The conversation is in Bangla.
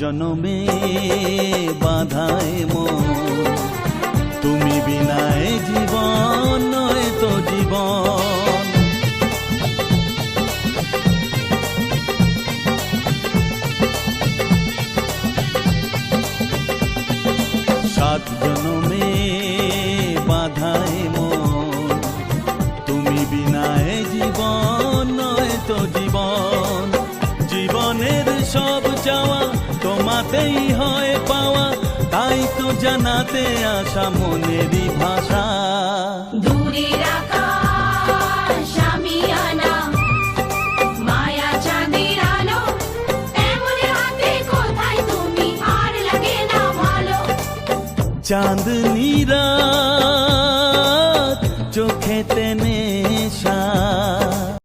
জনমে বাধায় মন, তুমি বিনায় জীবন নয় তো জীবন। 7 জনমে বাধায় মন, তুমি বিনায় জীবন নয় তো জীবন। জীবনের সব চাওয়া তোমাতেই হয় পাওয়া, তাই তো জানাতে আসা মনেরই ভাষা। দূরের আকাশ আমি আনা, মায়া চাঁদের আলো, এমন হাতে কোথায় তুমি আর লাগে না ভালো। চাঁদনীরা